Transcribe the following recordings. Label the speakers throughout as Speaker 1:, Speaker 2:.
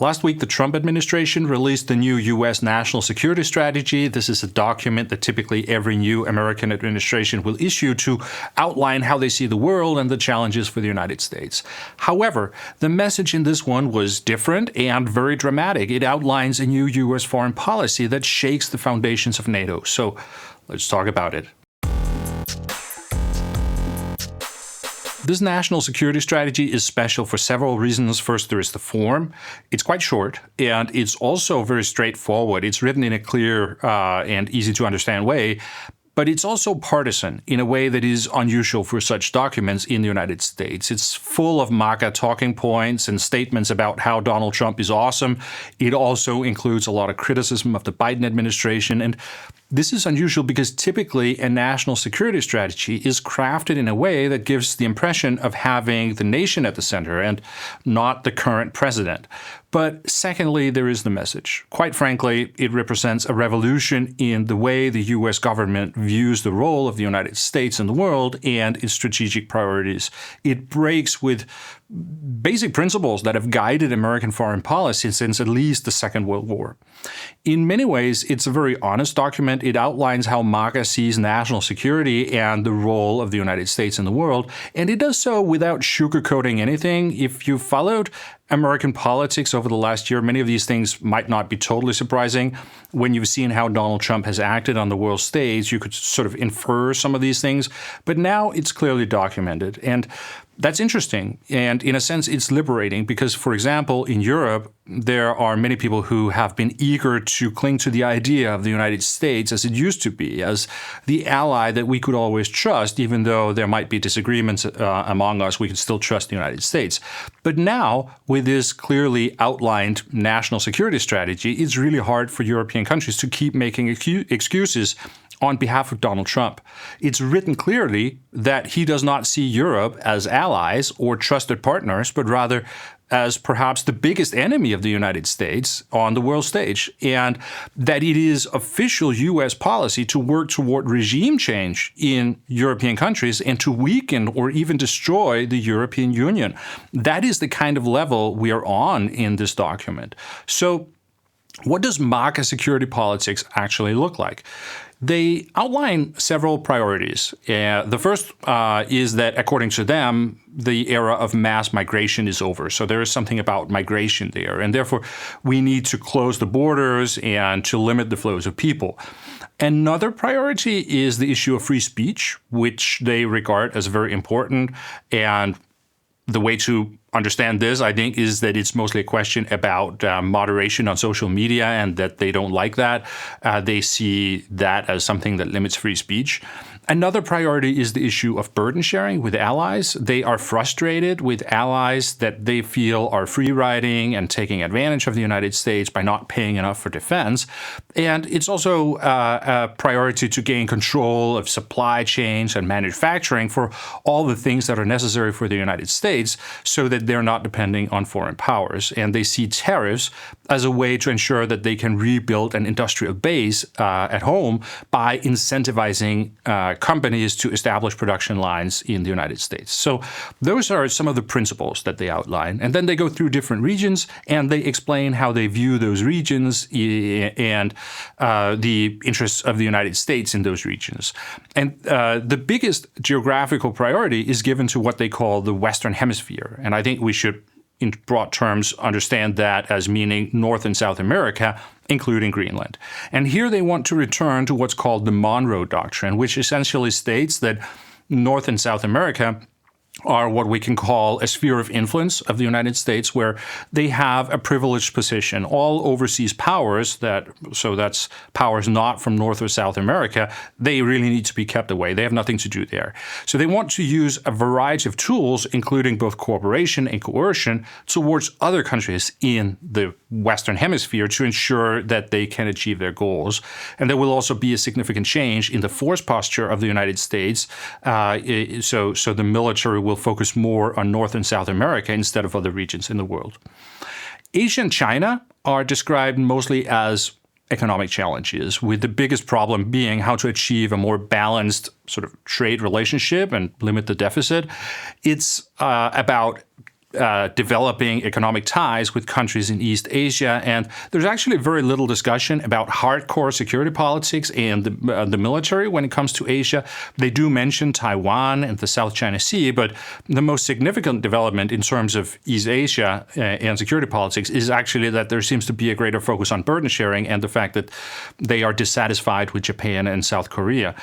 Speaker 1: Last week, the Trump administration released the new U.S. national security strategy. This is a document that typically every new American administration will issue to outline how they see the world and the challenges for the United States. However, the message in this one was different and very dramatic. It outlines a new U.S. foreign policy that shakes the foundations of NATO. So let's talk about it. This national security strategy is special for several reasons. First, there is the form. It's quite short, and it's also very straightforward. It's written in a clear and easy to understand way, but it's also partisan in a way that is unusual for such documents in the United States. It's full of MAGA talking points and statements about how Donald Trump is awesome. It also includes a lot of criticism of the Biden administration. And this is unusual because typically a national security strategy is crafted in a way that gives the impression of having the nation at the center and not the current president. But secondly, there is the message. Quite frankly, it represents a revolution in the way the U.S. government views the role of the United States in the world and its strategic priorities. It breaks with basic principles that have guided American foreign policy since at least the Second World War. In many ways, it's a very honest document. It outlines how MAGA sees national security and the role of the United States in the world, and it does so without sugarcoating anything. If you followed American politics over the last year, many of these things might not be totally surprising. When you've seen how Donald Trump has acted on the world stage, you could sort of infer some of these things, but now it's clearly documented. And that's interesting, and in a sense, it's liberating because, for example, in Europe, there are many people who have been eager to cling to the idea of the United States as it used to be, as the ally that we could always trust, even though there might be disagreements among us, we could still trust the United States. But now, with this clearly outlined national security strategy, it's really hard for European countries to keep making excuses on behalf of Donald Trump. It's written clearly that he does not see Europe as allies or trusted partners, but rather as perhaps the biggest enemy of the United States on the world stage, and that it is official U.S. policy to work toward regime change in European countries and to weaken or even destroy the European Union. That is the kind of level we are on in this document. So what does MAGA security politics actually look like? They outline several priorities. The first is that, according to them, the era of mass migration is over. So there is something about migration there. And therefore, we need to close the borders and to limit the flows of people. Another priority is the issue of free speech, which they regard as very important. And the way to understand this, I think, is that it's mostly a question about moderation on social media and that they don't like that. They see that as something that limits free speech. Another priority is the issue of burden sharing with allies. They are frustrated with allies that they feel are free-riding and taking advantage of the United States by not paying enough for defense. And it's also a priority to gain control of supply chains and manufacturing for all the things that are necessary for the United States so that they're not depending on foreign powers. And they see tariffs as a way to ensure that they can rebuild an industrial base at home by incentivizing companies to establish production lines in the United States. So those are some of the principles that they outline. And then they go through different regions and they explain how they view those regions and the interests of the United States in those regions. And the biggest geographical priority is given to what they call the Western Hemisphere. And I think we should, in broad terms, understand that as meaning North and South America, including Greenland. And here they want to return to what's called the Monroe Doctrine, which essentially states that North and South America are what we can call a sphere of influence of the United States, where they have a privileged position. All overseas powers, that's powers not from North or South America, they really need to be kept away. They have nothing to do there. So they want to use a variety of tools, including both cooperation and coercion, towards other countries in the Western Hemisphere to ensure that they can achieve their goals. And there will also be a significant change in the force posture of the United States. So the military will focus more on North and South America instead of other regions in the world. Asia and China are described mostly as economic challenges, with the biggest problem being how to achieve a more balanced sort of trade relationship and limit the deficit. It's about developing economic ties with countries in East Asia. And there's actually very little discussion about hardcore security politics and the military when it comes to Asia. They do mention Taiwan and the South China Sea, but the most significant development in terms of East Asia and security politics is actually that there seems to be a greater focus on burden sharing and the fact that they are dissatisfied with Japan and South Korea.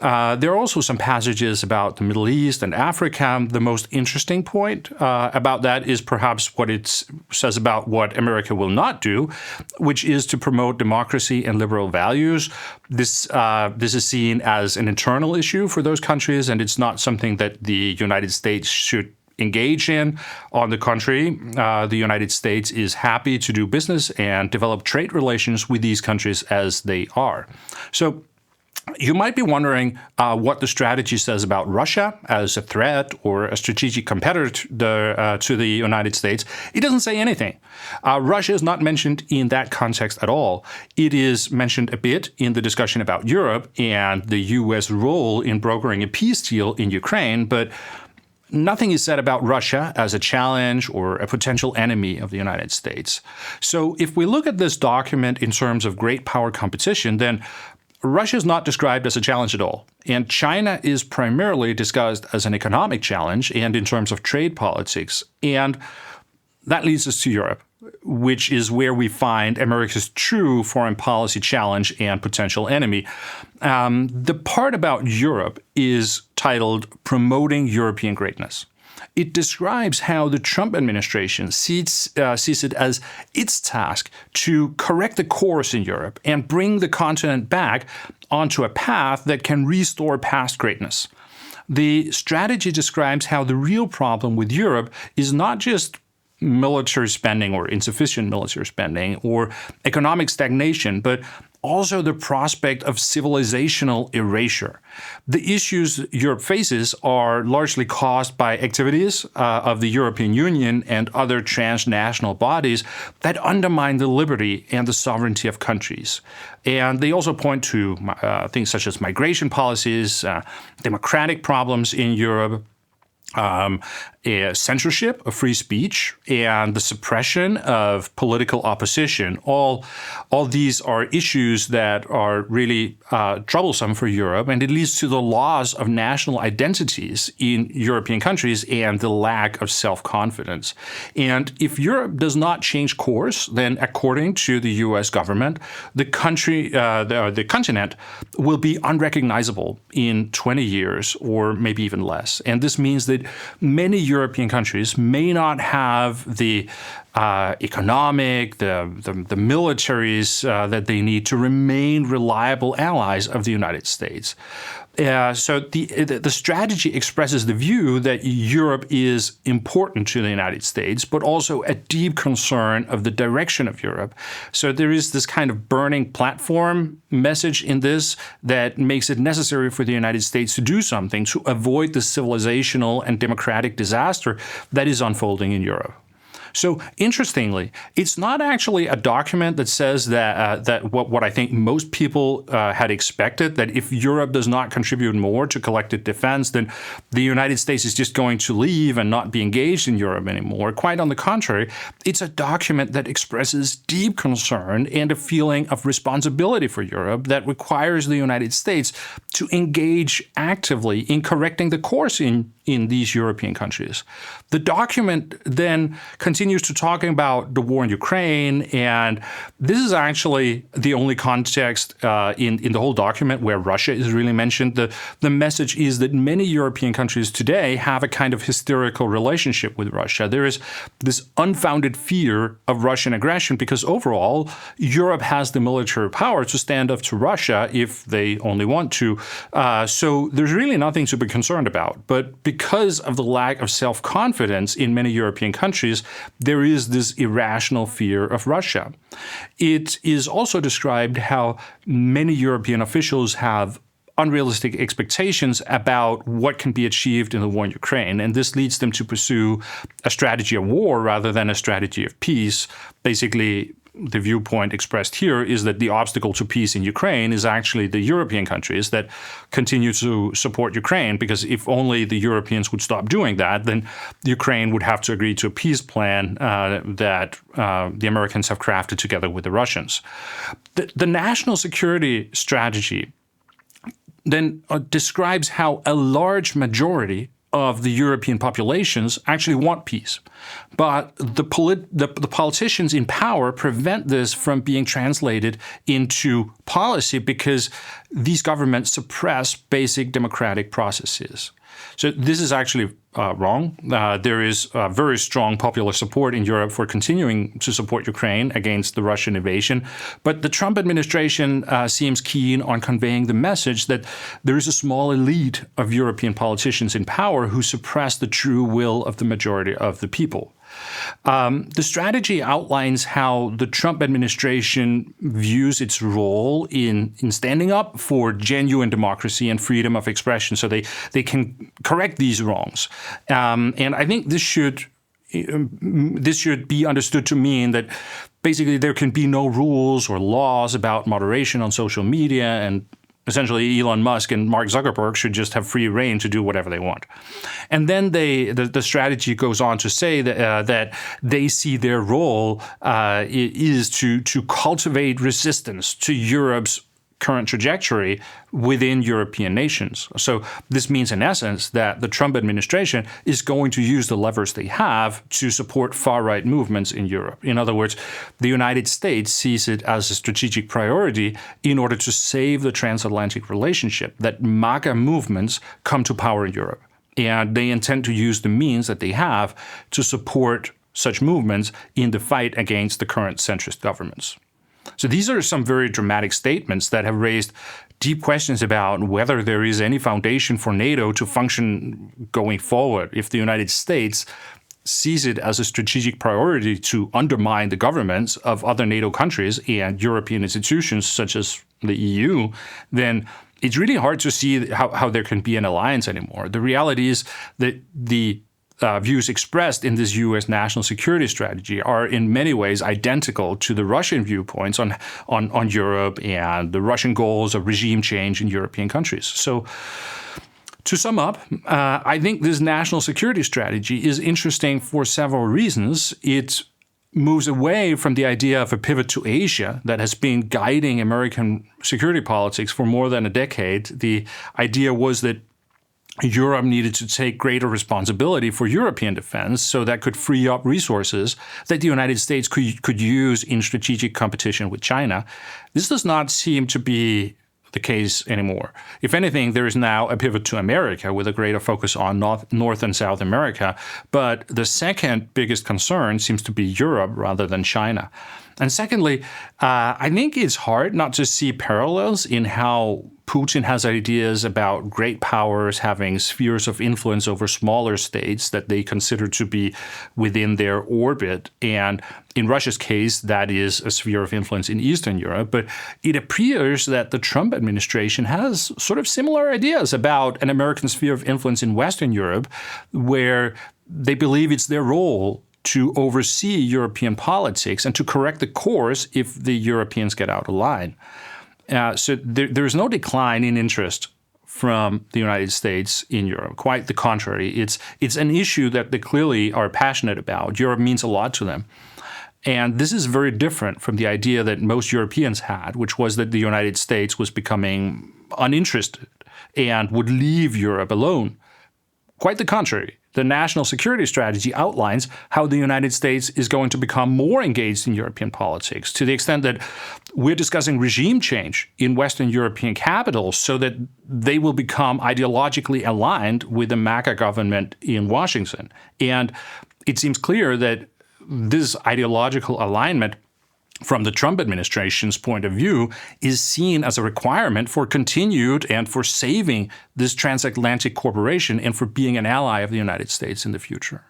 Speaker 1: There are also some passages about the Middle East and Africa. The most interesting point about that is perhaps what it says about what America will not do, which is to promote democracy and liberal values. This is seen as an internal issue for those countries, and it's not something that the United States should engage in. On the contrary, the United States is happy to do business and develop trade relations with these countries as they are. So you might be wondering what the strategy says about Russia as a threat or a strategic competitor to the United States. It doesn't say anything. Russia is not mentioned in that context at all. It is mentioned a bit in the discussion about Europe and the U.S. role in brokering a peace deal in Ukraine, but nothing is said about Russia as a challenge or a potential enemy of the United States. So if we look at this document in terms of great power competition, then Russia is not described as a challenge at all. And China is primarily discussed as an economic challenge and in terms of trade politics. And that leads us to Europe, which is where we find America's true foreign policy challenge and potential enemy. The part about Europe is titled Promoting European Greatness. It describes how the Trump administration sees it as its task to correct the course in Europe and bring the continent back onto a path that can restore past greatness. The strategy describes how the real problem with Europe is not just military spending or insufficient military spending or economic stagnation, but also the prospect of civilizational erasure. The issues Europe faces are largely caused by activities of the European Union and other transnational bodies that undermine the liberty and the sovereignty of countries. And they also point to things such as migration policies, democratic problems in Europe, censorship of free speech, and the suppression of political opposition. All these are issues that are really troublesome for Europe, and it leads to the loss of national identities in European countries and the lack of self-confidence. And if Europe does not change course, then according to the U.S. government, the continent will be unrecognizable in 20 years or maybe even less. And this means that many European countries may not have the economic, the militaries that they need to remain reliable allies of the United States. So the strategy expresses the view that Europe is important to the United States, but also a deep concern of the direction of Europe. So there is this kind of burning platform message in this that makes it necessary for the United States to do something to avoid the civilizational and democratic disaster that is unfolding in Europe. So interestingly, it's not actually a document that says that what I think most people had expected, that if Europe does not contribute more to collective defense, then the United States is just going to leave and not be engaged in Europe anymore. Quite on the contrary, it's a document that expresses deep concern and a feeling of responsibility for Europe that requires the United States to engage actively in correcting the course in these European countries. The document then continues to talking about the war in Ukraine, and this is actually the only context in the whole document where Russia is really mentioned. The message is that many European countries today have a kind of hysterical relationship with Russia. There is this unfounded fear of Russian aggression because overall, Europe has the military power to stand up to Russia if they only want to. So there's really nothing to be concerned about. But because of the lack of self-confidence in many European countries, there is this irrational fear of Russia. It is also described how many European officials have unrealistic expectations about what can be achieved in the war in Ukraine. And this leads them to pursue a strategy of war rather than a strategy of peace, basically the viewpoint expressed here is that the obstacle to peace in Ukraine is actually the European countries that continue to support Ukraine, because if only the Europeans would stop doing that, then Ukraine would have to agree to a peace plan that the Americans have crafted together with the Russians. The national security strategy then describes how a large majority of the European populations actually want peace. But the politicians in power prevent this from being translated into policy because these governments suppress basic democratic processes. So this is actually wrong. There is very strong popular support in Europe for continuing to support Ukraine against the Russian invasion. But the Trump administration seems keen on conveying the message that there is a small elite of European politicians in power who suppress the true will of the majority of the people. The strategy outlines how the Trump administration views its role in standing up for genuine democracy and freedom of expression so they can correct these wrongs. And I think this should be understood to mean that basically there can be no rules or laws about moderation on social media, and essentially Elon Musk and Mark Zuckerberg should just have free reign to do whatever they want. And then the strategy goes on to say that they see their role is to cultivate resistance to Europe's current trajectory within European nations. So this means, in essence, that the Trump administration is going to use the levers they have to support far-right movements in Europe. In other words, the United States sees it as a strategic priority in order to save the transatlantic relationship, that MAGA movements come to power in Europe. And they intend to use the means that they have to support such movements in the fight against the current centrist governments. So these are some very dramatic statements that have raised deep questions about whether there is any foundation for NATO to function going forward if the United States sees it as a strategic priority to undermine the governments of other NATO countries and European institutions such as the EU. Then it's really hard to see how there can be an alliance anymore. The reality is that the views expressed in this U.S. national security strategy are in many ways identical to the Russian viewpoints on Europe and the Russian goals of regime change in European countries. So to sum up, I think this national security strategy is interesting for several reasons. It moves away from the idea of a pivot to Asia that has been guiding American security politics for more than a decade. The idea was that Europe needed to take greater responsibility for European defense so that could free up resources that the United States could use in strategic competition with China. This does not seem to be the case anymore. If anything, there is now a pivot to America with a greater focus on North and South America. But the second biggest concern seems to be Europe rather than China. And secondly, I think it's hard not to see parallels in how Putin has ideas about great powers having spheres of influence over smaller states that they consider to be within their orbit. And in Russia's case, that is a sphere of influence in Eastern Europe. But it appears that the Trump administration has sort of similar ideas about an American sphere of influence in Western Europe, where they believe it's their role to oversee European politics and to correct the course if the Europeans get out of line. So there is no decline in interest from the United States in Europe. Quite the contrary. It's an issue that they clearly are passionate about. Europe means a lot to them. And this is very different from the idea that most Europeans had, which was that the United States was becoming uninterested and would leave Europe alone. Quite the contrary. The national security strategy outlines how the United States is going to become more engaged in European politics, to the extent that we're discussing regime change in Western European capitals so that they will become ideologically aligned with the MAGA government in Washington. And it seems clear that this ideological alignment from the Trump administration's point of view is seen as a requirement for continued and for saving this transatlantic cooperation and for being an ally of the United States in the future.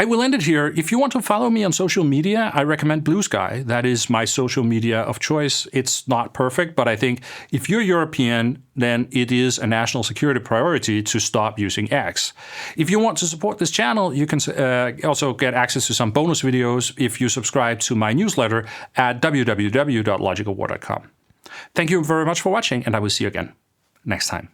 Speaker 1: I will end it here. If you want to follow me on social media, I recommend Blue Sky. That is my social media of choice. It's not perfect, but I think if you're European, then it is a national security priority to stop using X. If you want to support this channel, you can also get access to some bonus videos if you subscribe to my newsletter at www.logicalwar.com. Thank you very much for watching, and I will see you again next time.